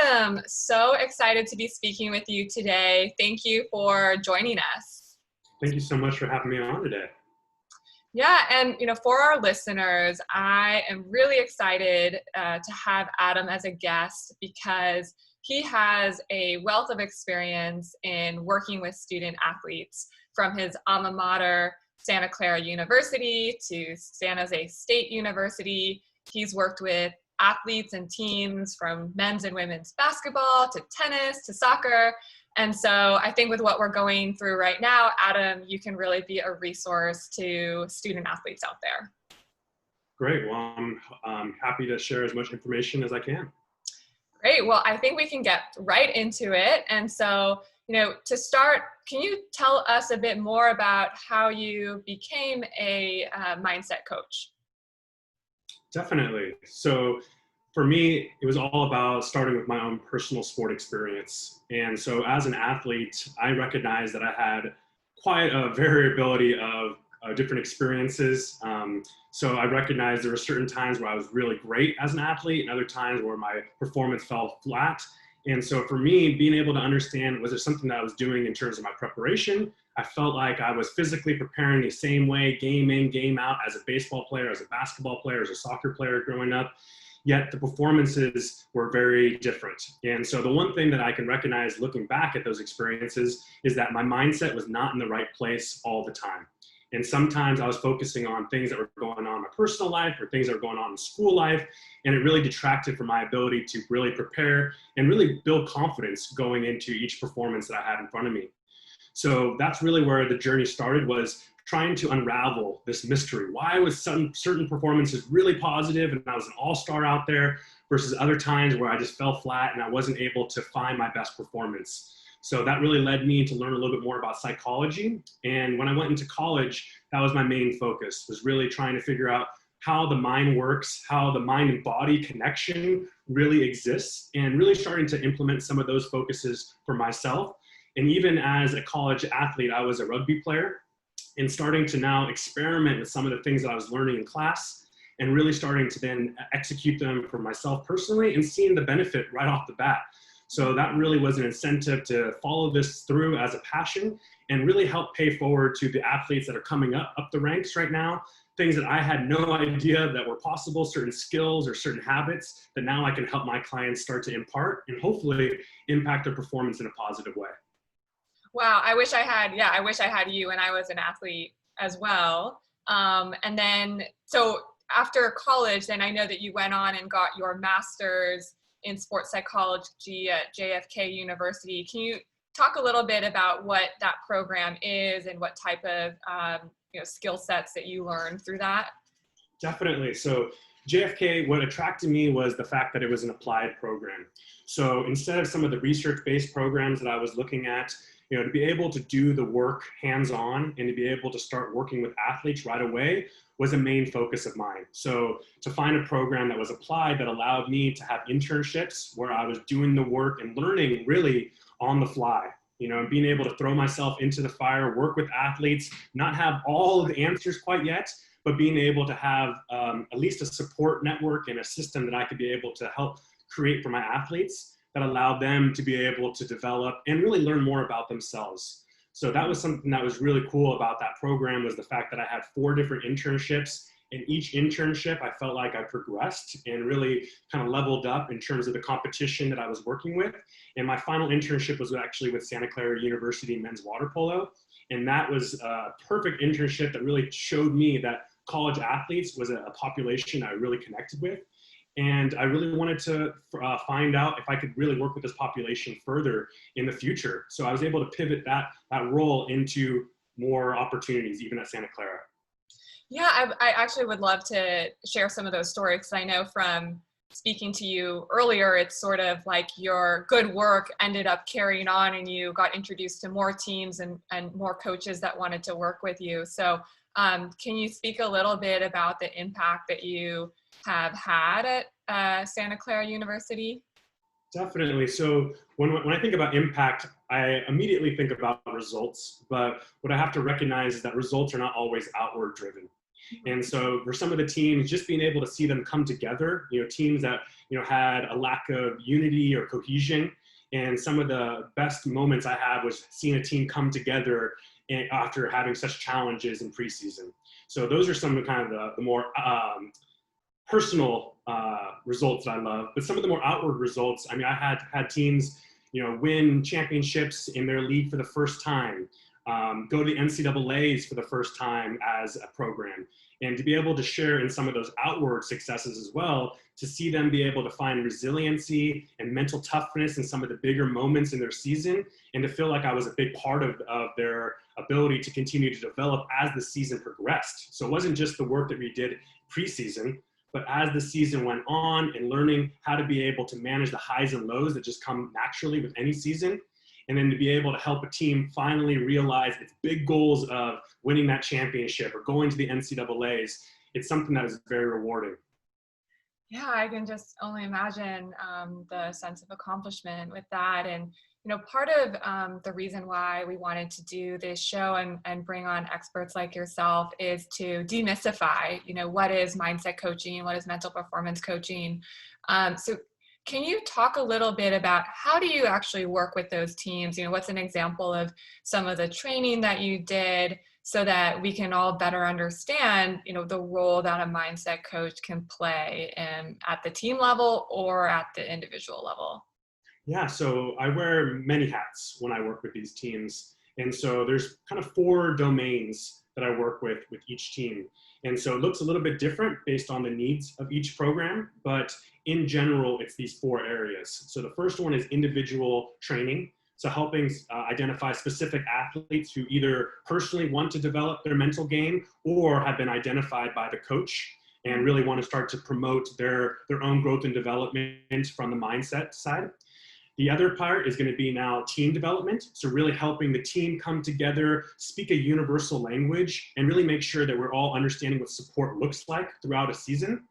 Adam, so excited to be speaking with you today. Thank you for joining us. Thank you so much for having me on today. Yeah, and for our listeners, I am really excited to have Adam as a guest because he has a wealth of experience in working with student athletes from his alma mater, Santa Clara University, to San Jose State University. He's worked with athletes and teams from men's and women's basketball to tennis to soccer. And so I think with what we're going through right now, Adam, you can really be a resource to student athletes out there. Great. Well, I'm happy to share as much information as I can. Great. Well, I think we can get right into it. And so, to start, can you tell us a bit more about how you became a mindset coach? Definitely. So for me, it was all about starting with my own personal sport experience. And so as an athlete, I recognized that I had quite a variability of different experiences. So I recognized there were certain times where I was really great as an athlete and other times where my performance fell flat. And so for me, being able to understand, was there something that I was doing in terms of my preparation? I felt like I was physically preparing the same way, game in, game out, as a baseball player, as a basketball player, as a soccer player growing up, yet the performances were very different. And so the one thing that I can recognize looking back at those experiences is that my mindset was not in the right place all the time. And sometimes I was focusing on things that were going on in my personal life or things that were going on in school life. And it really detracted from my ability to really prepare and really build confidence going into each performance that I had in front of me. So that's really where the journey started, was trying to unravel this mystery. Why was some certain performances really positive and I was an all-star out there versus other times where I just fell flat and I wasn't able to find my best performance? So that really led me to learn a little bit more about psychology. And when I went into college, that was my main focus, was really trying to figure out how the mind works, how the mind and body connection really exists, and really starting to implement some of those focuses for myself. And even as a college athlete, I was a rugby player, and starting to now experiment with some of the things that I was learning in class and really starting to then execute them for myself personally and seeing the benefit right off the bat. So that really was an incentive to follow this through as a passion and really help pay forward to the athletes that are coming up the ranks right now, things that I had no idea that were possible, certain skills or certain habits that now I can help my clients start to impart and hopefully impact their performance in a positive way. Wow, I wish I had you when I was an athlete as well. And then, so after college, then I know that you went on and got your master's in sports psychology at JFK University. Can you talk a little bit about what that program is and what type of skill sets that you learned through that? Definitely. So JFK, what attracted me was the fact that it was an applied program. So instead of some of the research-based programs that I was looking at, to be able to do the work hands-on and to be able to start working with athletes right away was a main focus of mine. So to find a program that was applied that allowed me to have internships where I was doing the work and learning really on the fly, and being able to throw myself into the fire, work with athletes, not have all of the answers quite yet, but being able to have at least a support network and a system that I could be able to help create for my athletes that allowed them to be able to develop and really learn more about themselves. So that was something that was really cool about that program, was the fact that I had 4 different internships. In each internship, I felt like I progressed and really kind of leveled up in terms of the competition that I was working with. And my final internship was actually with Santa Clara University men's water polo. And that was a perfect internship that really showed me that college athletes was a population I really connected with. And I really wanted to find out if I could really work with this population further in the future. So I was able to pivot that role into more opportunities, even at Santa Clara. Yeah, I actually would love to share some of those stories, because I know from speaking to you earlier, it's sort of like your good work ended up carrying on and you got introduced to more teams and more coaches that wanted to work with you. So can you speak a little bit about the impact that you have had at Santa Clara University? Definitely. So when I think about impact, I immediately think about results, but what I have to recognize is that results are not always outward driven. And so for some of the teams, just being able to see them come together, teams that had a lack of unity or cohesion. And some of the best moments I had was seeing a team come together after having such challenges in preseason. So those are some of the kind of the more personal results that I love. But some of the more outward results, I mean, I had teams, win championships in their league for the first time, go to the NCAAs for the first time as a program, and to be able to share in some of those outward successes as well, to see them be able to find resiliency and mental toughness in some of the bigger moments in their season, and to feel like I was a big part of their ability to continue to develop as the season progressed. So it wasn't just the work that we did preseason, but as the season went on and learning how to be able to manage the highs and lows that just come naturally with any season, and then to be able to help a team finally realize its big goals of winning that championship or going to the NCAAs, it's something that is very rewarding. Yeah, I can just only imagine the sense of accomplishment with that. And, part of the reason why we wanted to do this show and bring on experts like yourself is to demystify, what is mindset coaching, what is mental performance coaching. So can you talk a little bit about how do you actually work with those teams? What's an example of some of the training that you did so that we can all better understand, the role that a mindset coach can play at the team level or at the individual level? Yeah, so I wear many hats when I work with these teams. And so there's kind of 4 domains that I work with each team. And so it looks a little bit different based on the needs of each program, but in general, it's these 4 areas. So the first one is individual training. So helping identify specific athletes who either personally want to develop their mental game or have been identified by the coach and really want to start to promote their own growth and development from the mindset side. The other part is going to be now team development. So really helping the team come together, speak a universal language, and really make sure that we're all understanding what support looks like throughout a season.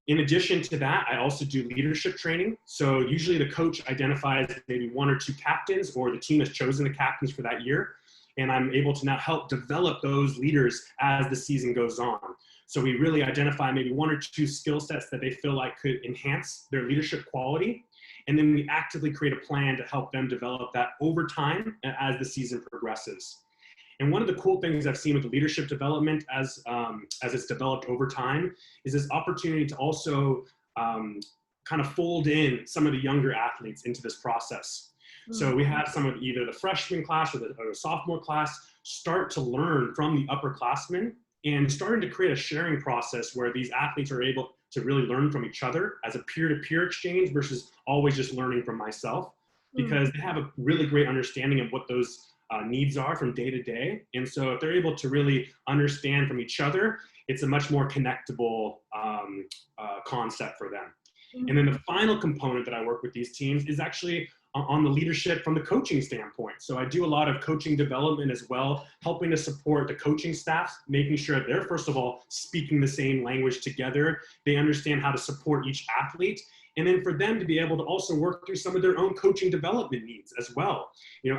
In addition to that, I also do leadership training. So usually the coach identifies maybe 1 or 2 captains, or the team has chosen the captains for that year. And I'm able to now help develop those leaders as the season goes on. So we really identify maybe 1 or 2 skill sets that they feel like could enhance their leadership quality. And then we actively create a plan to help them develop that over time as the season progresses. And one of the cool things I've seen with the leadership development as it's developed over time is this opportunity to also kind of fold in some of the younger athletes into this process. So we had some of either the freshman class or the sophomore class start to learn from the upperclassmen and starting to create a sharing process where these athletes are able to really learn from each other as a peer-to-peer exchange versus always just learning from myself, because they have a really great understanding of what those needs are from day to day. And so if they're able to really understand from each other, it's a much more connectable concept for them. And then the final component that I work with these teams is actually on the leadership from the coaching standpoint. So I do a lot of coaching development as well, helping to support the coaching staff, making sure they're, first of all, speaking the same language together. They understand how to support each athlete. And then for them to be able to also work through some of their own coaching development needs as well.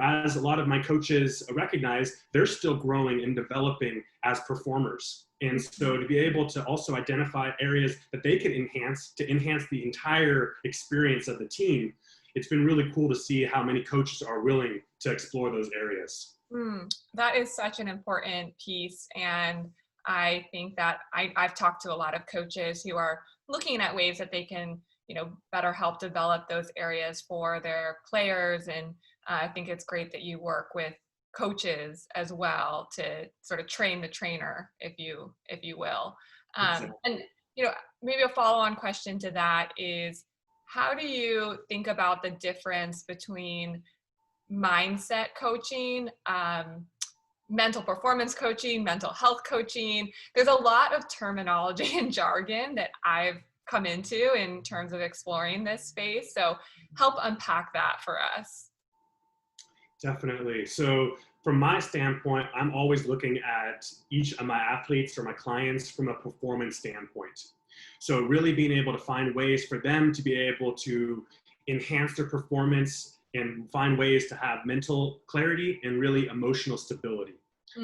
As a lot of my coaches recognize, they're still growing and developing as performers. And so to be able to also identify areas that they can enhance to enhance the entire experience of the team, it's been really cool to see how many coaches are willing to explore those areas. That is such an important piece. And I think that I've talked to a lot of coaches who are looking at ways that they can, better help develop those areas for their players. And I think it's great that you work with coaches as well to sort of train the trainer, if you will. Exactly. And, maybe a follow-on question to that is, how do you think about the difference between mindset coaching, mental performance coaching, mental health coaching? There's a lot of terminology and jargon that I've come into in terms of exploring this space. So help unpack that for us. Definitely. So from my standpoint, I'm always looking at each of my athletes or my clients from a performance standpoint. So really being able to find ways for them to be able to enhance their performance and find ways to have mental clarity and really emotional stability.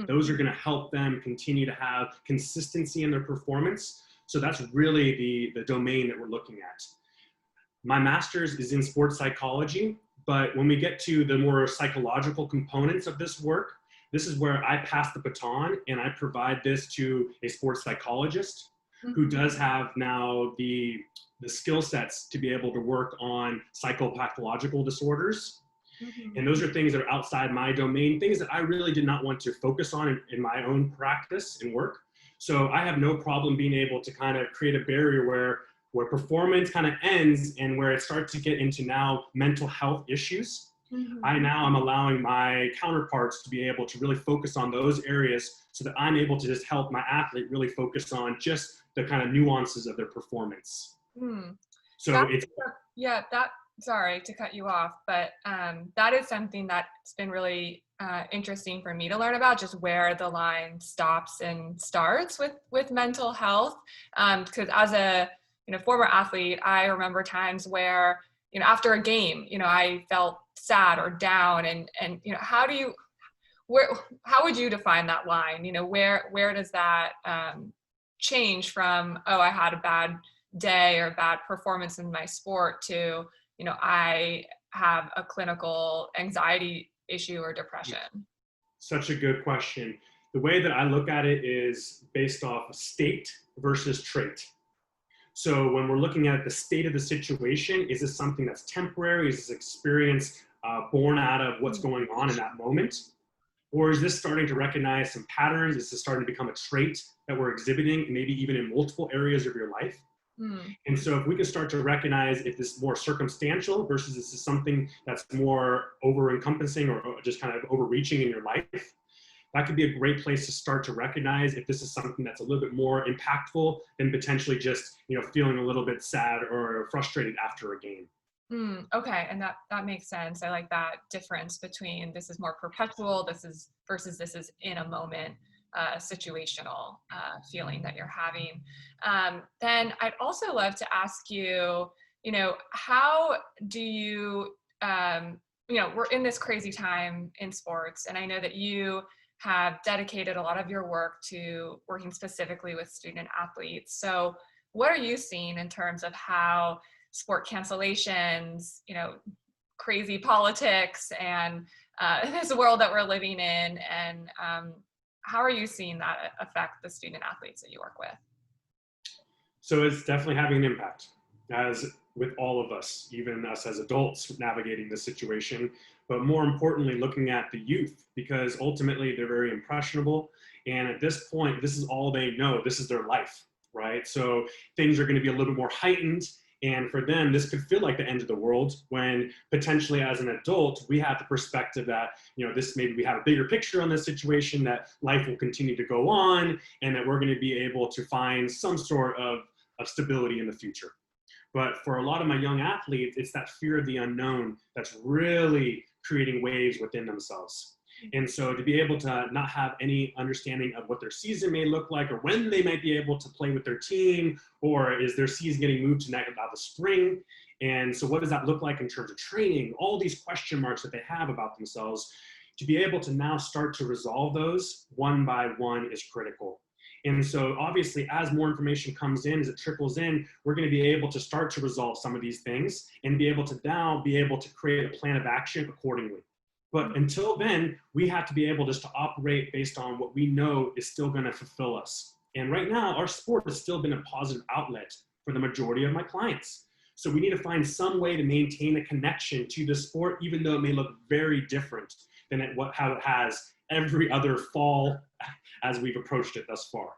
Those are going to help them continue to have consistency in their performance So that's really the domain that we're looking at. My master's is in sports psychology, but when we get to the more psychological components of this work, this is where I pass the baton and I provide this to a sports psychologist who does have now the skill sets to be able to work on psychopathological disorders. And those are things that are outside my domain, things that I really did not want to focus on in my own practice and work. So I have no problem being able to kind of create a barrier where performance kind of ends and where it starts to get into now mental health issues. I now am allowing my counterparts to be able to really focus on those areas so that I'm able to just help my athlete really focus on just the kind of nuances of their performance. So sorry to cut you off, but that is something that's been really interesting for me to learn about, just where the line stops and starts with mental health. Because as a former athlete, I remember times where after a game, I felt sad or down, and how would you define that line? Where does that change from, oh, I had a bad day or bad performance in my sport, to I have a clinical anxiety issue or depression? Such a good question. The way that I look at it is based off state versus trait. So when we're looking at the state of the situation, is this something that's temporary? Is this experience born out of what's going on in that moment? Or is this starting to recognize some patterns? Is this starting to become a trait that we're exhibiting, maybe even in multiple areas of your life? And so if we can start to recognize if this is more circumstantial versus this is something that's more over-encompassing or just kind of overreaching in your life, that could be a great place to start to recognize if this is something that's a little bit more impactful than potentially just feeling a little bit sad or frustrated after a game. Okay, and that makes sense. I like that difference between this is more perpetual, versus this is in a moment, situational feeling that you're having. Then I'd also love to ask you, how do you, we're in this crazy time in sports, and I know that you have dedicated a lot of your work to working specifically with student athletes. So what are you seeing in terms of how sport cancellations, crazy politics, and this world that we're living in, and how are you seeing that affect the student athletes that you work with? So it's definitely having an impact, as with all of us, even us as adults navigating the situation, but more importantly, looking at the youth, because ultimately they're very impressionable. And at this point, this is all they know. This is their life, right? So things are going to be a little bit more heightened. And for them, this could feel like the end of the world, when potentially as an adult, we have the perspective that, maybe we have a bigger picture on this situation, that life will continue to go on, and that we're going to be able to find some sort of stability in the future. But for a lot of my young athletes, it's that fear of the unknown that's really creating waves within themselves. And so to be able to not have any understanding of what their season may look like, or when they might be able to play with their team, or is their season getting moved to next about the spring? And so what does that look like in terms of training? All these question marks that they have about themselves, to be able to now start to resolve those one by one is critical. And so obviously, as more information comes in, as it trickles in, we're going to be able to start to resolve some of these things and be able to now be able to create a plan of action accordingly. But until then, we have to be able just to operate based on what we know is still going to fulfill us. And right now, our sport has still been a positive outlet for the majority of my clients. So we need to find some way to maintain a connection to the sport, even though it may look very different than how it has every other fall as we've approached it thus far.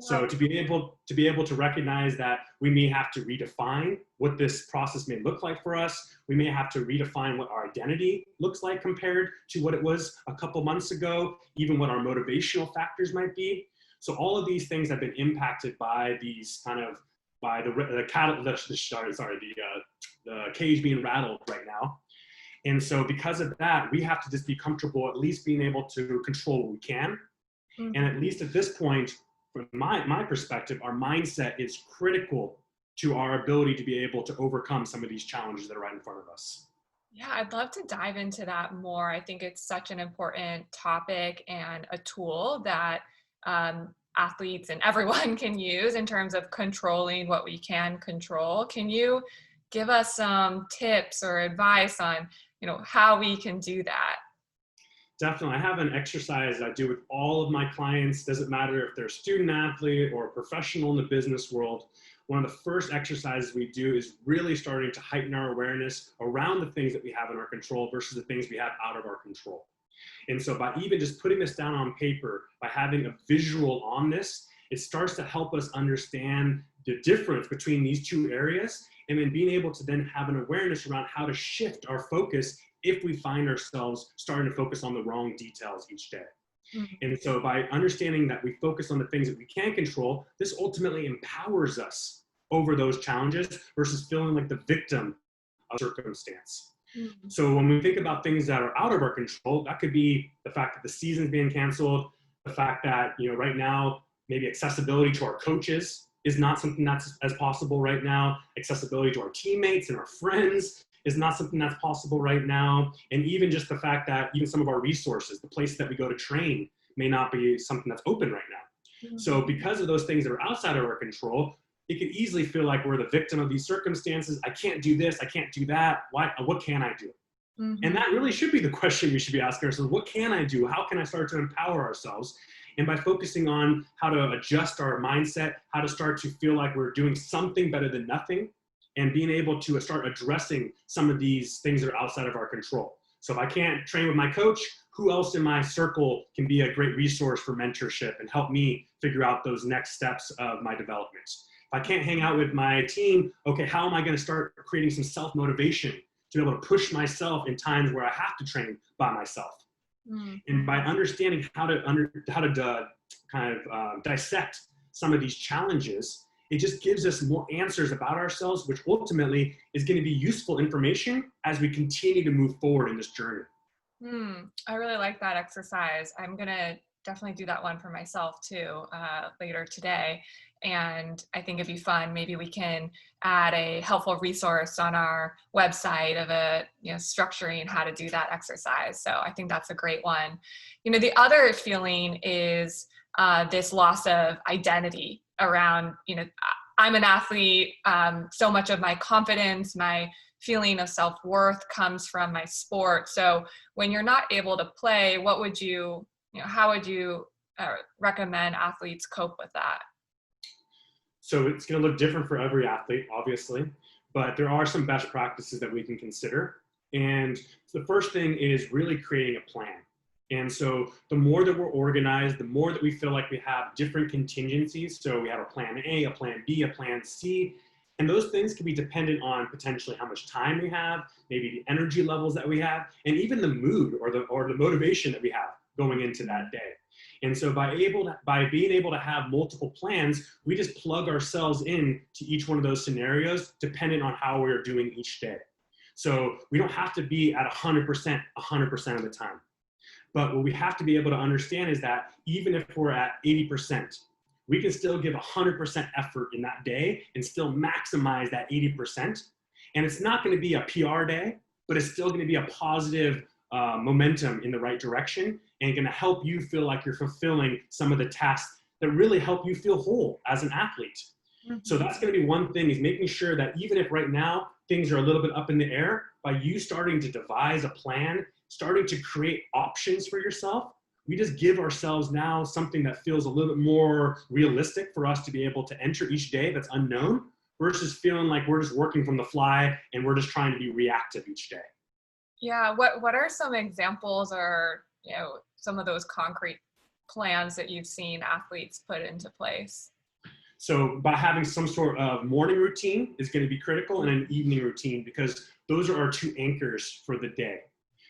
So to be able to recognize that we may have to redefine what this process may look like for us. We may have to redefine what our identity looks like compared to what it was a couple months ago, even what our motivational factors might be. So all of these things have been impacted by these the cage being rattled right now. And so because of that, we have to just be comfortable at least being able to control what we can. And at least at this point, from my perspective, our mindset is critical to our ability to be able to overcome some of these challenges that are right in front of us. Yeah, I'd love to dive into that more. I think it's such an important topic and a tool that athletes and everyone can use in terms of controlling what we can control. Can you give us some tips or advice on, how we can do that? Definitely. I have an exercise I do with all of my clients. Doesn't matter if they're a student athlete or a professional in the business world. One of the first exercises we do is really starting to heighten our awareness around the things that we have in our control versus the things we have out of our control. And so by even just putting this down on paper, by having a visual on this, it starts to help us understand the difference between these two areas, and then being able to then have an awareness around how to shift our focus if we find ourselves starting to focus on the wrong details each day. Mm-hmm. And so by understanding that we focus on the things that we can control, this ultimately empowers us over those challenges versus feeling like the victim of circumstance. Mm-hmm. So when we think about things that are out of our control, that could be the fact that the season's being canceled, the fact that, right now, maybe accessibility to our coaches is not something that's as possible right now. Accessibility to our teammates and our friends is not something that's possible right now. And even just the fact that even some of our resources, the place that we go to train, may not be something that's open right now. Mm-hmm. So because of those things that are outside of our control, it could easily feel like we're the victim of these circumstances. I can't do this, I can't do that. What can I do? Mm-hmm. And that really should be the question we should be asking ourselves. What can I do? How can I start to empower ourselves? And by focusing on how to adjust our mindset, how to start to feel like we're doing something better than nothing, and being able to start addressing some of these things that are outside of our control. So if I can't train with my coach, who else in my circle can be a great resource for mentorship and help me figure out those next steps of my development? If I can't hang out with my team, okay, how am I going to start creating some self-motivation to be able to push myself in times where I have to train by myself? Mm-hmm. And by understanding how to dissect some of these challenges, it just gives us more answers about ourselves, which ultimately is going to be useful information as we continue to move forward in this journey. I really like that exercise. I'm going to definitely do that one for myself too, later today. And I think it'd be fun. Maybe we can add a helpful resource on our website of structuring how to do that exercise. So I think that's a great one. The other feeling is this loss of identity around, I'm an athlete. So much of my confidence, my feeling of self-worth comes from my sport. So when you're not able to play, how would you recommend athletes cope with that? So it's going to look different for every athlete, obviously, but there are some best practices that we can consider. And the first thing is really creating a plan. And so the more that we're organized, the more that we feel like we have different contingencies. So we have a plan A, a plan B, a plan C, and those things can be dependent on potentially how much time we have, maybe the energy levels that we have, and even the mood or the motivation that we have going into that day. And so by being able to have multiple plans, we just plug ourselves in to each one of those scenarios dependent on how we're doing each day. So we don't have to be at 100% of the time. But what we have to be able to understand is that even if we're at 80%, we can still give 100% effort in that day and still maximize that 80%. And it's not going to be a PR day, but it's still going to be a positive momentum in the right direction, and going to help you feel like you're fulfilling some of the tasks that really help you feel whole as an athlete. Mm-hmm. So that's going to be one thing, is making sure that even if right now things are a little bit up in the air, by you starting to devise a plan, starting to create options for yourself, we just give ourselves now something that feels a little bit more realistic for us to be able to enter each day that's unknown, versus feeling like we're just working from the fly and we're just trying to be reactive each day. Yeah, what are some examples or some of those concrete plans that you've seen athletes put into place? So by having some sort of morning routine is going to be critical, and an evening routine, because those are our two anchors for the day.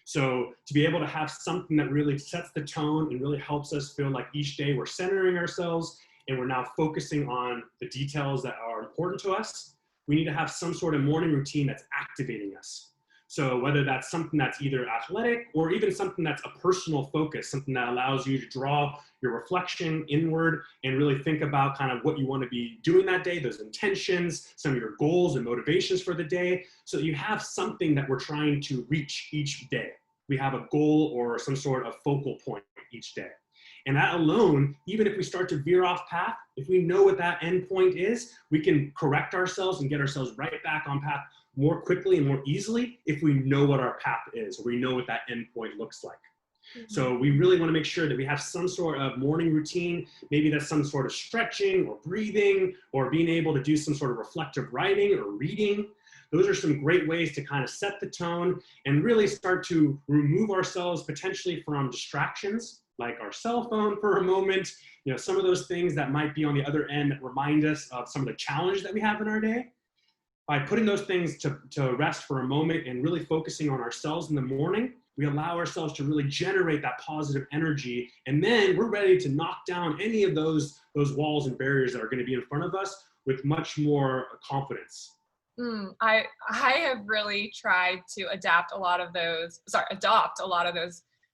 So to be able to have something that really sets the tone and really helps us feel like each day we're centering ourselves and we're now focusing on the details that are important to us, we need to have some sort of morning routine that's activating us. So whether that's something that's either athletic or even something that's a personal focus, something that allows you to draw your reflection inward and really think about kind of what you want to be doing that day, those intentions, some of your goals and motivations for the day, so that you have something that we're trying to reach each day. We have a goal or some sort of focal point each day. And that alone, even if we start to veer off path, if we know what that end point is, we can correct ourselves and get ourselves right back on path more quickly and more easily if we know what our path is, or we know what that end point looks like. So we really want to make sure that we have some sort of morning routine. Maybe that's some sort of stretching or breathing, or being able to do some sort of reflective writing or reading. Those are some great ways to kind of set the tone and really start to remove ourselves potentially from distractions like our cell phone for a moment. You know, some of those things that might be on the other end that remind us of some of the challenge that we have in our day. By putting those things to rest for a moment and really focusing on ourselves in the morning, we allow ourselves to really generate that positive energy. And then we're ready to knock down any of those walls and barriers that are going to be in front of us with much more confidence. I have really tried to adopt a lot of those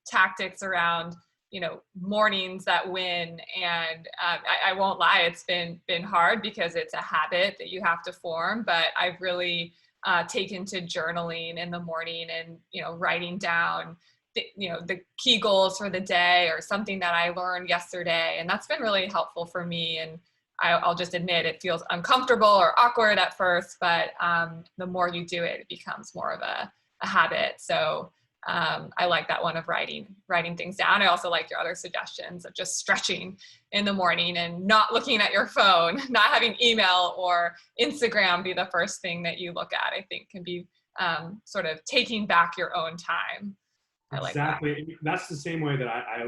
tactics around, you know, mornings that win. And I won't lie, it's been hard because it's a habit that you have to form, but I've really taken to journaling in the morning and, you know, writing down the key goals for the day or something that I learned yesterday. And that's been really helpful for me. And I'll just admit it feels uncomfortable or awkward at first, but the more you do it, it becomes more of a habit. So I like that one of writing things down. I also like your other suggestions of just stretching in the morning and not looking at your phone, not having email or Instagram be the first thing that you look at. I think can be sort of taking back your own time. Exactly. Like that. That's the same way that I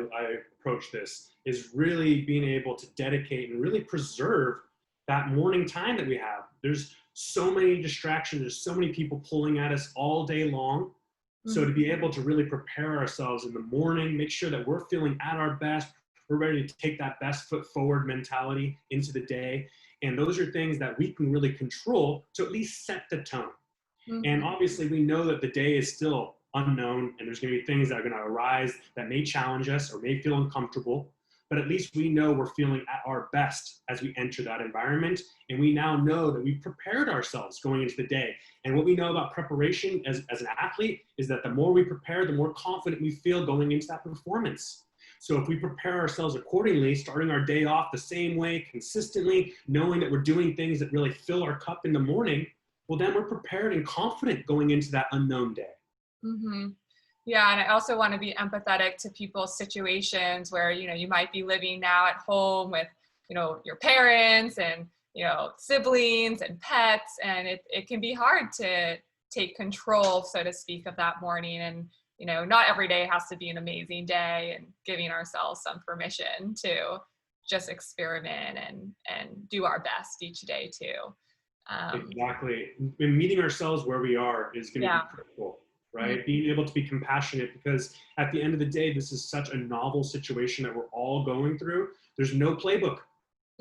approach this, is really being able to dedicate and really preserve that morning time that we have. There's so many distractions. There's so many people pulling at us all day long. So to be able to really prepare ourselves in the morning, make sure that we're feeling at our best, we're ready to take that best foot forward mentality into the day. And those are things that we can really control to at least set the tone. And obviously we know that the day is still unknown and there's going to be things that are going to arise that may challenge us or may feel uncomfortable. But at least we know we're feeling at our best as we enter that environment. And we now know that we've prepared ourselves going into the day. And what we know about preparation as an athlete is that the more we prepare, the more confident we feel going into that performance. So if we prepare ourselves accordingly, starting our day off the same way consistently, knowing that we're doing things that really fill our cup in the morning, well, then we're prepared and confident going into that unknown day. Yeah, and I also want to be empathetic to people's situations where, you know, you might be living now at home with, you know, your parents and, you know, siblings and pets, and it can be hard to take control, so to speak, of that morning. And, you know, not every day has to be an amazing day, and giving ourselves some permission to just experiment and do our best each day too. Exactly. And meeting ourselves where we are is going to be critical. Right? Being able to be compassionate, because at the end of the day, this is such a novel situation that we're all going through. There's no playbook.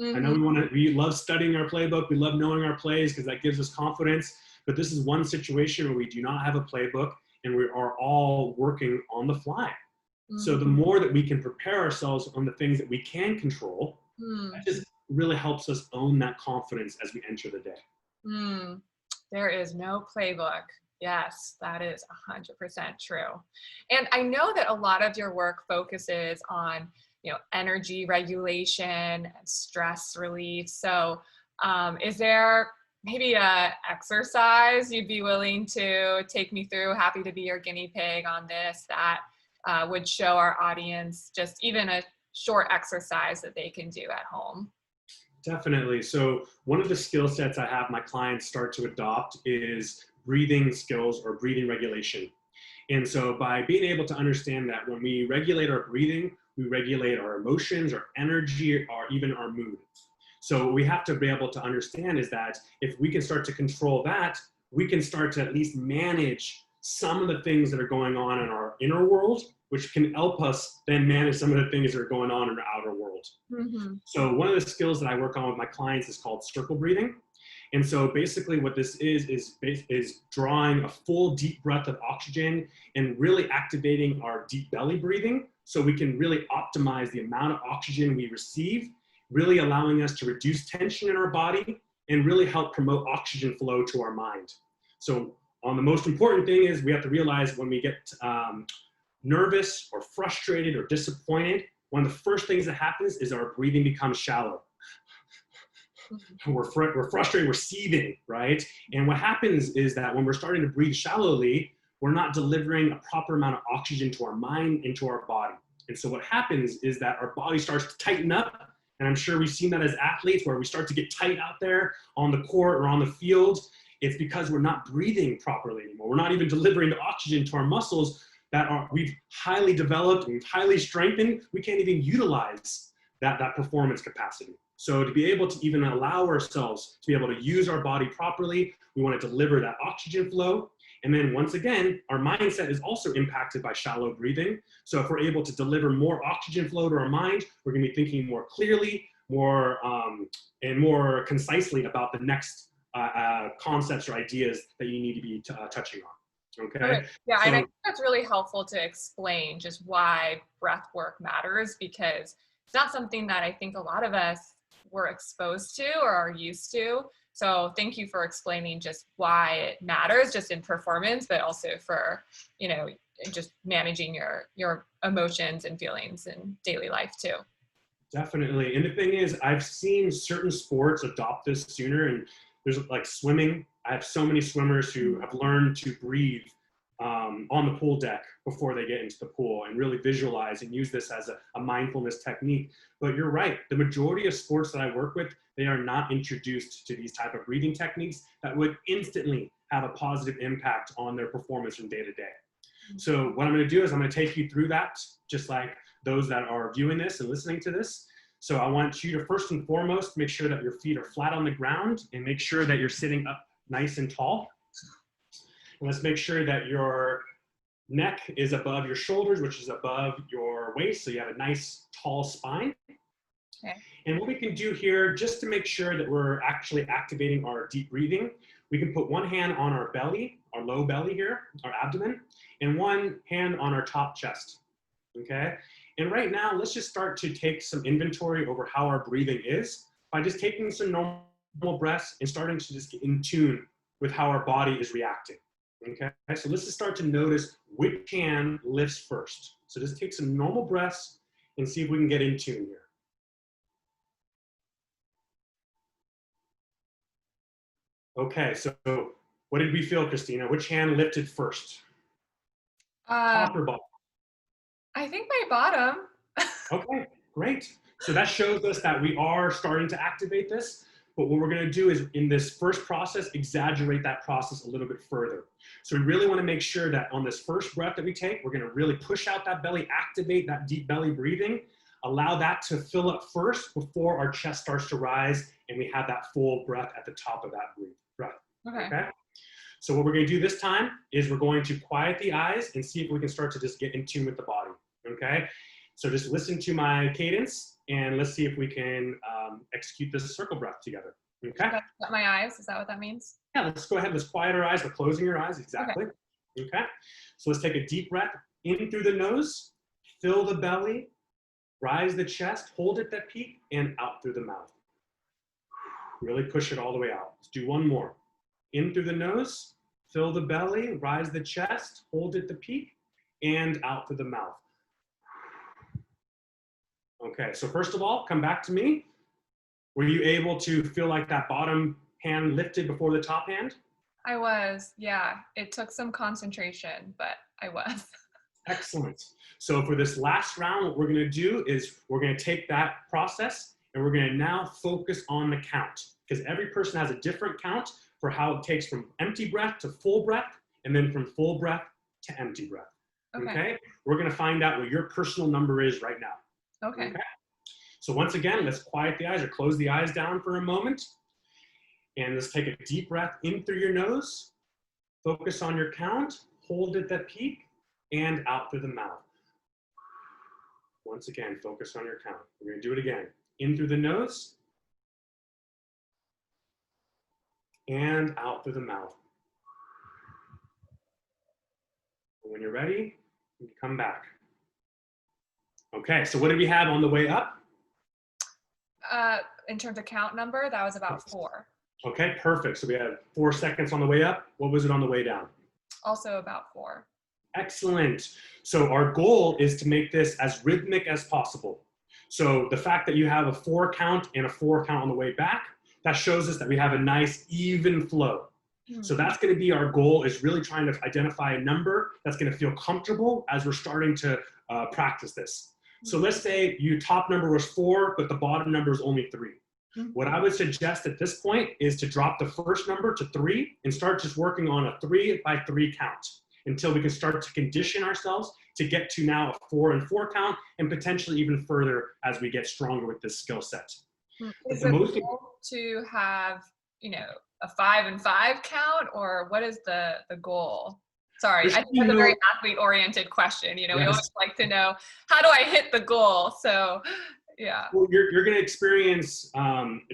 I know we love studying our playbook. We love knowing our plays because that gives us confidence. But this is one situation where we do not have a playbook and we are all working on the fly. So the more that we can prepare ourselves on the things that we can control, that just really helps us own that confidence as we enter the day. There is no playbook. Yes, that is 100% true. And I know that a lot of your work focuses on, you know, energy regulation and stress relief. So is there maybe a exercise you'd be willing to take me through? Happy to be your guinea pig on this, that would show our audience just even a short exercise that they can do at home. Definitely. So one of the skill sets I have my clients start to adopt is breathing skills or breathing regulation. And so by being able to understand that when we regulate our breathing, we regulate our emotions, our energy, or even our mood. So what we have to be able to understand is that if we can start to control that, we can start to at least manage some of the things that are going on in our inner world, which can help us then manage some of the things that are going on in our outer world. So one of the skills that I work on with my clients is called circle breathing. And so basically what this is drawing a full deep breath of oxygen and really activating our deep belly breathing so we can really optimize the amount of oxygen we receive, really allowing us to reduce tension in our body and really help promote oxygen flow to our mind. So the most important thing is we have to realize when we get nervous or frustrated or disappointed, one of the first things that happens is our breathing becomes shallow. We're frustrated, we're seething, right? And what happens is that when we're starting to breathe shallowly, we're not delivering a proper amount of oxygen to our mind and to our body. And so what happens is that our body starts to tighten up. And I'm sure we've seen that as athletes where we start to get tight out there on the court or on the field. It's because we're not breathing properly anymore. We're not even delivering the oxygen to our muscles that we've highly developed and we've highly strengthened. We can't even utilize that performance capacity. So to be able to even allow ourselves to be able to use our body properly, we want to deliver that oxygen flow. And then once again, our mindset is also impacted by shallow breathing. So if we're able to deliver more oxygen flow to our mind, we're going to be thinking more clearly, and more concisely about the next concepts or ideas that you need to be touching on. Okay. Yeah, so, and I think that's really helpful to explain just why breath work matters, because it's not something that I think a lot of us were exposed to or are used to. So thank you for explaining just why it matters, just in performance, but also for, just managing your emotions and feelings in daily life too. Definitely. And the thing is, I've seen certain sports adopt this sooner, and there's like swimming. I have so many swimmers who have learned to breathe on the pool deck before they get into the pool and really visualize and use this as a mindfulness technique. But you're right, the majority of sports that I work with, they are not introduced to these type of breathing techniques that would instantly have a positive impact on their performance from day to day. So what I'm going to do is I'm going to take you through that, just like those that are viewing this and listening to this. So I want you to first and foremost make sure that your feet are flat on the ground and make sure that you're sitting up nice and tall. And let's make sure that your neck is above your shoulders, which is above your waist, so you have a nice tall spine. Okay. And what we can do here, just to make sure that we're actually activating our deep breathing, we can put one hand on our belly, our low belly here, our abdomen, and one hand on our top chest, okay? And right now, let's just start to take some inventory over how our breathing is by just taking some normal breaths and starting to just get in tune with how our body is reacting, okay? So let's just start to notice which hand lifts first. So just take some normal breaths and see if we can get in tune here. Okay, so what did we feel, Christina? Which hand lifted first? Top or bottom? I think my bottom. Okay, great. So that shows us that we are starting to activate this. But what we're going to do is, in this first process, exaggerate that process a little bit further. So we really want to make sure that on this first breath that we take, we're going to really push out that belly, activate that deep belly breathing, allow that to fill up first before our chest starts to rise and we have that full breath at the top of that breath. Okay? So what we're going to do this time is we're going to quiet the eyes and see if we can start to just get in tune with the body. Okay? So just listen to my cadence and let's see if we can execute this circle breath together. Okay? Shut my eyes. Is that what that means? Yeah, let's go ahead. Let's quiet our eyes. We're closing your eyes. Exactly. Okay? So let's take a deep breath in through the nose, fill the belly, rise the chest, hold at that peak, and out through the mouth. Really push it all the way out. Let's do one more. In through the nose, fill the belly, rise the chest, hold at the peak, and out through the mouth. Okay, so first of all, come back to me. Were you able to feel like that bottom hand lifted before the top hand? I was, yeah. It took some concentration, but I was. Excellent. So for this last round, what we're going to do is we're going to take that process and we're going to now focus on the count, because every person has a different count for how it takes from empty breath to full breath and then from full breath to empty breath. Okay? We're going to find out what your personal number is right now. Okay? So once again, let's quiet the eyes or close the eyes down for a moment. And let's take a deep breath in through your nose. Focus on your count. Hold at that peak and out through the mouth. Once again, focus on your count. We're going to do it again. In through the nose and out through the mouth. And when you're ready, you can come back. Okay, so what did we have on the way up? In terms of count number, that was about 4. Okay, perfect. So we had 4 seconds on the way up. What was it on the way down? Also about 4. Excellent. So our goal is to make this as rhythmic as possible. So the fact that you have a 4 count and a 4 count on the way back, that shows us that we have a nice even flow. So that's going to be our goal, is really trying to identify a number that's going to feel comfortable as we're starting to practice this. So let's say your top number was 4, but the bottom number is only 3. What I would suggest at this point is to drop the first number to 3 and start just working on a 3 by 3 count until we can start to condition ourselves to get to now a 4 and 4 count, and potentially even further as we get stronger with this skill set. Is the goal to have, a 5 and 5 count, or what is the goal? Sorry, I think that's a very athlete-oriented question. We always like to know, how do I hit the goal? So, yeah. Well, you're going to experience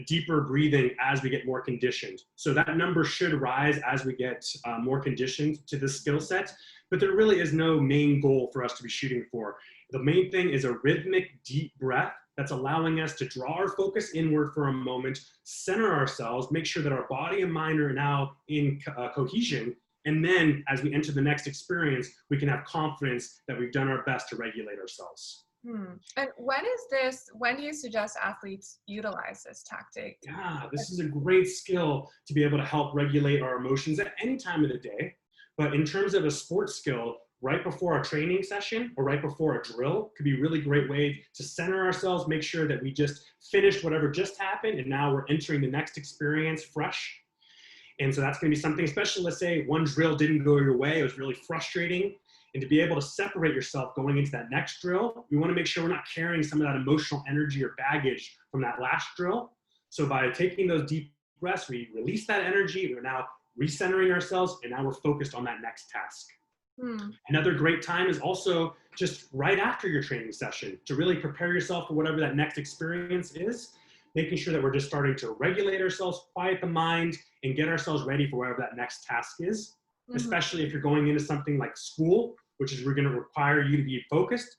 deeper breathing as we get more conditioned. So that number should rise as we get more conditioned to this skill set, but there really is no main goal for us to be shooting for. The main thing is a rhythmic, deep breath that's allowing us to draw our focus inward for a moment, center ourselves, make sure that our body and mind are now in cohesion. And then as we enter the next experience, we can have confidence that we've done our best to regulate ourselves. And when do you suggest athletes utilize this tactic? Yeah, this is a great skill to be able to help regulate our emotions at any time of the day. But in terms of a sports skill, right before a training session or right before a drill could be a really great way to center ourselves, make sure that we just finished whatever just happened, and now we're entering the next experience fresh. And so that's going to be something, especially let's say one drill didn't go your way, it was really frustrating. And to be able to separate yourself going into that next drill, we want to make sure we're not carrying some of that emotional energy or baggage from that last drill. So by taking those deep breaths, we release that energy, we're now recentering ourselves, and now we're focused on that next task. Another great time is also just right after your training session to really prepare yourself for whatever that next experience is, making sure that we're just starting to regulate ourselves, quiet the mind, and get ourselves ready for whatever that next task is, especially if you're going into something like school, which is going to require you to be focused.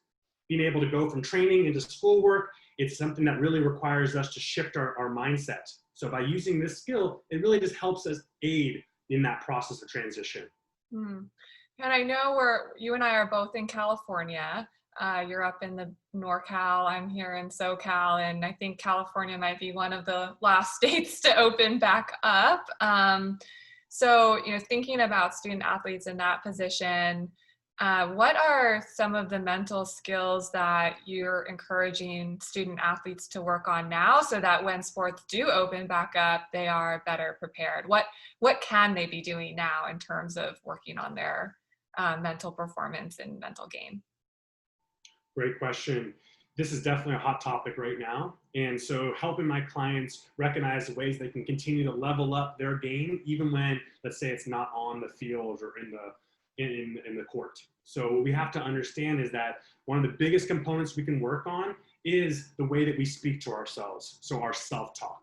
Being able to go from training into schoolwork, it's something that really requires us to shift our mindset. So by using this skill, it really just helps us aid in that process of transition. And I know you and I are both in California. You're up in the NorCal, I'm here in SoCal, and I think California might be one of the last states to open back up. So, thinking about student athletes in that position, what are some of the mental skills that you're encouraging student athletes to work on now so that when sports do open back up, they are better prepared? What can they be doing now in terms of working on their mental performance and mental game? Great question. This is definitely a hot topic right now. And so helping my clients recognize the ways they can continue to level up their game, even when, let's say, it's not on the field or in the court. So what we have to understand is that one of the biggest components we can work on is the way that we speak to ourselves. So our self-talk.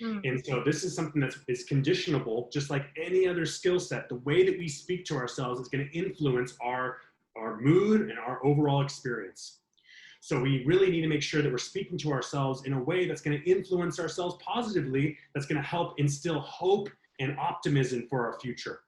And so this is something that is conditionable, just like any other skill set. The way that we speak to ourselves is going to influence our mood and our overall experience. So we really need to make sure that we're speaking to ourselves in a way that's going to influence ourselves positively, that's going to help instill hope and optimism for our future.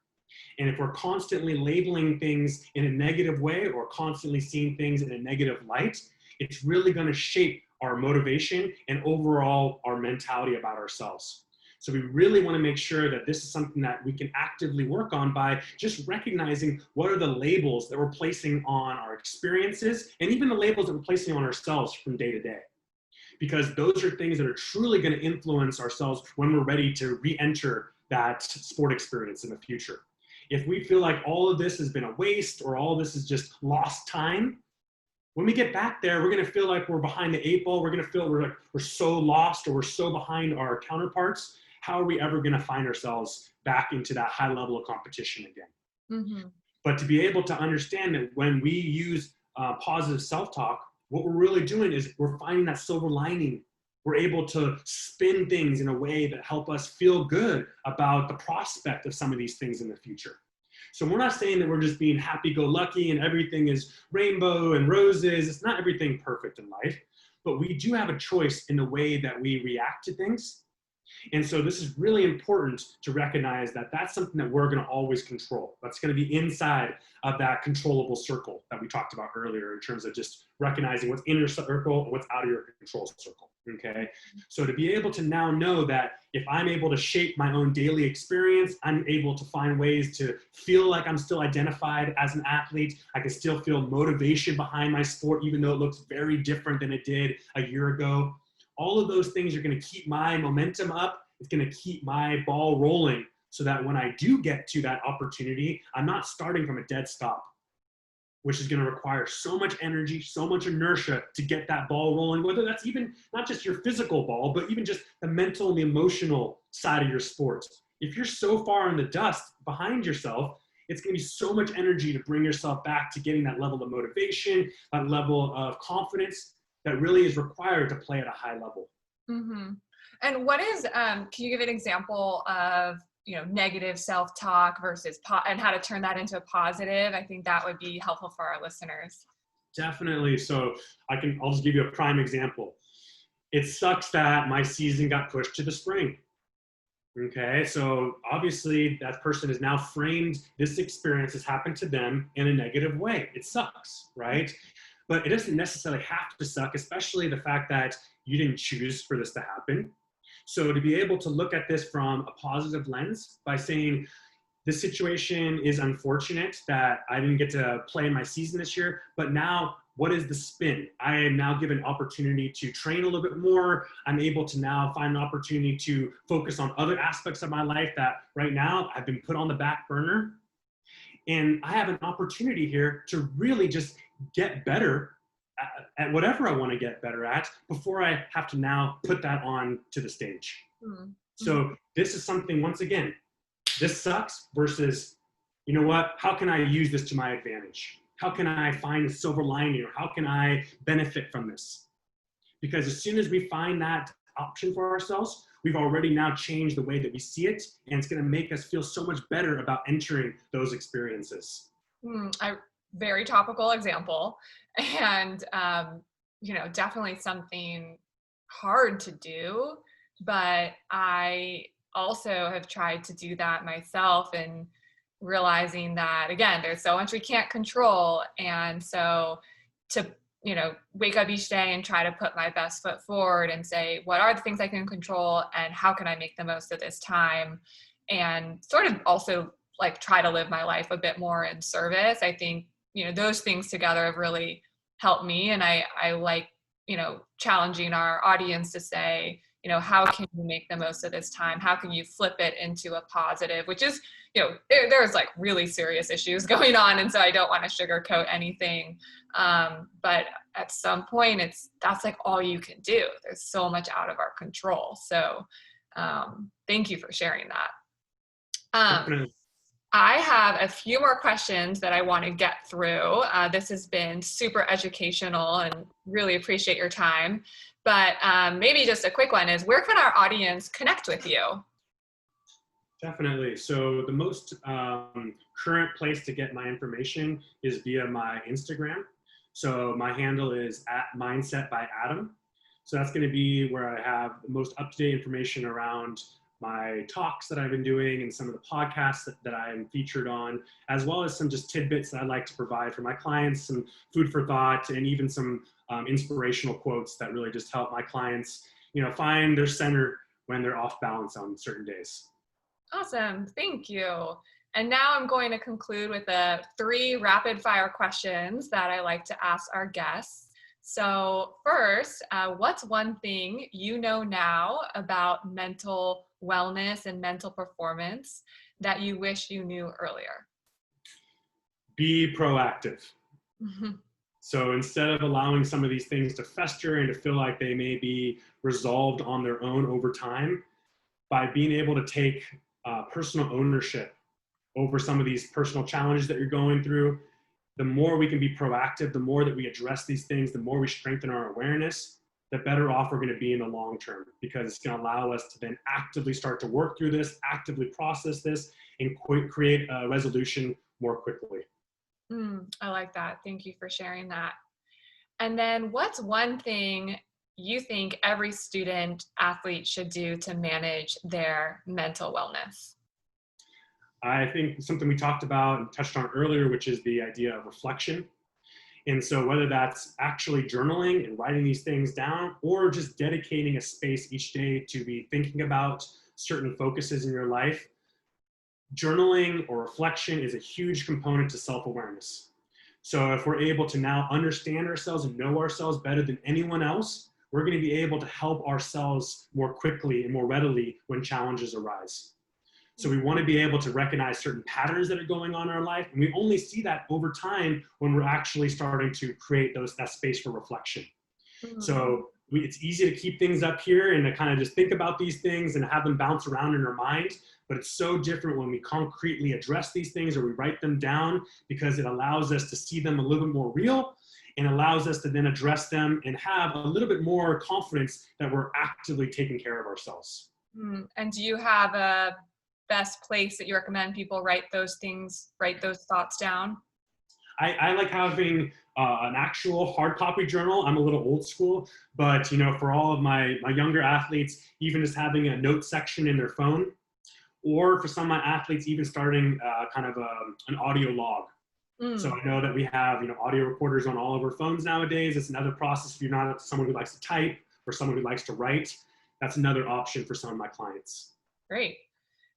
And if we're constantly labeling things in a negative way or constantly seeing things in a negative light, it's really going to shape our motivation and overall our mentality about ourselves. So we really want to make sure that this is something that we can actively work on by just recognizing what are the labels that we're placing on our experiences and even the labels that we're placing on ourselves from day to day. Because those are things that are truly going to influence ourselves when we're ready to re-enter that sport experience in the future. If we feel like all of this has been a waste or all this is just lost time, when we get back there, we're going to feel like we're behind the 8 ball. We're going to feel we're so lost or we're so behind our counterparts. How are we ever going to find ourselves back into that high level of competition again? But to be able to understand that when we use positive self-talk, what we're really doing is we're finding that silver lining. We're able to spin things in a way that help us feel good about the prospect of some of these things in the future. So we're not saying that we're just being happy-go-lucky and everything is rainbow and roses. It's not everything perfect in life, but we do have a choice in the way that we react to things. And so this is really important to recognize that that's something that we're going to always control. That's going to be inside of that controllable circle that we talked about earlier, in terms of just recognizing what's in your circle and what's out of your control circle. Okay. So to be able to now know that if I'm able to shape my own daily experience, I'm able to find ways to feel like I'm still identified as an athlete. I can still feel motivation behind my sport, even though it looks very different than it did a year ago. All of those things are going to keep my momentum up. It's going to keep my ball rolling, so that when I do get to that opportunity, I'm not starting from a dead stop, which is going to require so much energy, so much inertia to get that ball rolling, whether that's even not just your physical ball, but even just the mental and the emotional side of your sport. If you're so far in the dust behind yourself, it's going to be so much energy to bring yourself back to getting that level of motivation, that level of confidence that really is required to play at a high level. Mm-hmm. And what is, can you give an example of, negative self-talk versus and how to turn that into a positive? I think that would be helpful for our listeners. Definitely. So I'll just give you a prime example. It sucks that my season got pushed to the spring. Okay. So obviously that person has now framed this experience has happened to them in a negative way. It sucks, right? But it doesn't necessarily have to suck, especially the fact that you didn't choose for this to happen. So to be able to look at this from a positive lens by saying, this situation is unfortunate that I didn't get to play in my season this year, but now what is the spin? I am now given opportunity to train a little bit more. I'm able to now find an opportunity to focus on other aspects of my life that right now have been put on the back burner. And I have an opportunity here to really just get better at whatever I want to get better at before I have to now put that on to the stage. Mm-hmm. So this is something, once again, this sucks versus, you know what, how can I use this to my advantage? How can I find a silver lining, or how can I benefit from this? Because as soon as we find that option for ourselves, we've already now changed the way that we see it, and it's going to make us feel so much better about entering those experiences. Very topical example, and definitely something hard to do, but I also have tried to do that myself, and realizing that, again, there's so much we can't control, and so to wake up each day and try to put my best foot forward and say, what are the things I can control and how can I make the most of this time, and sort of also like try to live my life a bit more in service. I think those things together have really helped me. And I like, challenging our audience to say, how can you make the most of this time? How can you flip it into a positive, which is, there's like really serious issues going on. And so I don't want to sugarcoat anything. But at some point that's like all you can do. There's so much out of our control. So thank you for sharing that. I have a few more questions that I want to get through. This has been super educational and really appreciate your time. But maybe just a quick one is, where can our audience connect with you? Definitely. So the most current place to get my information is via my Instagram. So my handle is @mindset_by_Adam. So that's going to be where I have the most up-to-date information around my talks that I've been doing and some of the podcasts that I am featured on, as well as some just tidbits that I like to provide for my clients, some food for thought, and even some inspirational quotes that really just help my clients, find their center when they're off balance on certain days. Awesome. Thank you. And now I'm going to conclude with the 3 rapid fire questions that I like to ask our guests. So first, what's one thing you know now about mental wellness and mental performance that you wish you knew earlier? Be proactive. Mm-hmm. So instead of allowing some of these things to fester and to feel like they may be resolved on their own over time, by being able to take personal ownership over some of these personal challenges that you're going through, the more we can be proactive, the more that we address these things, the more we strengthen our awareness, the better off we're going to be in the long term, because it's going to allow us to then actively start to work through this, actively process this, and create a resolution more quickly. I like that. Thank you for sharing that. And then what's one thing you think every student athlete should do to manage their mental wellness? I think something we talked about and touched on earlier, which is the idea of reflection. And so whether that's actually journaling and writing these things down, or just dedicating a space each day to be thinking about certain focuses in your life, journaling or reflection is a huge component to self-awareness. So if we're able to now understand ourselves and know ourselves better than anyone else, we're going to be able to help ourselves more quickly and more readily when challenges arise. So we want to be able to recognize certain patterns that are going on in our life. And we only see that over time when we're actually starting to create that space for reflection. So it's easy to keep things up here and to kind of just think about these things and have them bounce around in our mind. But it's so different when we concretely address these things or we write them down, because it allows us to see them a little bit more real and allows us to then address them and have a little bit more confidence that we're actively taking care of ourselves. And do you have a best place that you recommend people write those thoughts down? I like having an actual hard copy journal. I'm a little old school, but for all of my younger athletes, even just having a note section in their phone, or for some of my athletes, even starting kind of an audio log. So I know that we have audio recorders on all of our phones nowadays. It's another process if you're not someone who likes to type or someone who likes to write. That's another option for some of my clients. Great.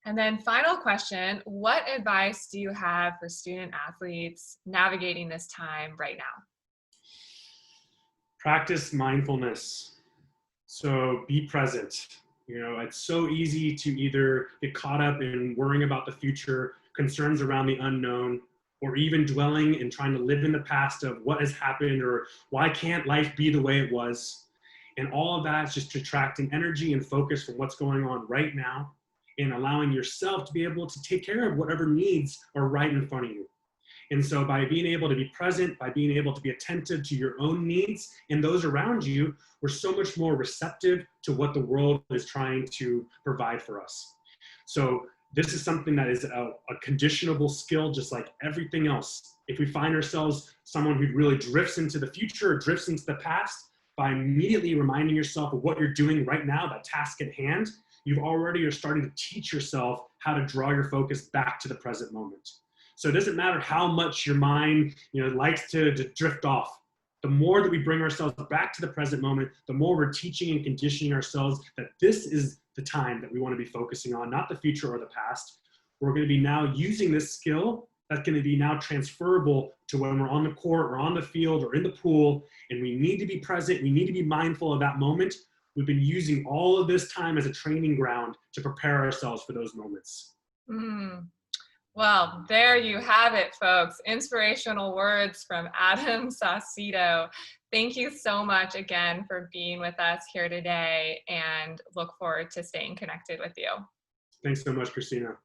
And then final question, what advice do you have for student athletes navigating this time right now? Practice mindfulness. So be present. It's so easy to either get caught up in worrying about the future, concerns around the unknown, or even dwelling and trying to live in the past of what has happened or why can't life be the way it was. And all of that is just detracting energy and focus from what's going on right now, and allowing yourself to be able to take care of whatever needs are right in front of you. And so by being able to be present, by being able to be attentive to your own needs and those around you, we're so much more receptive to what the world is trying to provide for us. So this is something that is a conditionable skill, just like everything else. If we find ourselves someone who really drifts into the future or drifts into the past, by immediately reminding yourself of what you're doing right now, that task at hand, you already are starting to teach yourself how to draw your focus back to the present moment. So it doesn't matter how much your mind likes to drift off. The more that we bring ourselves back to the present moment, the more we're teaching and conditioning ourselves that this is the time that we want to be focusing on, not the future or the past. We're going to be now using this skill that's going to be now transferable to when we're on the court or on the field or in the pool, and we need to be present. We need to be mindful of that moment. We've been using all of this time as a training ground to prepare ourselves for those moments. Well, there you have it, folks. Inspirational words from Adam Saucedo. Thank you so much again for being with us here today, and look forward to staying connected with you. Thanks so much, Christina.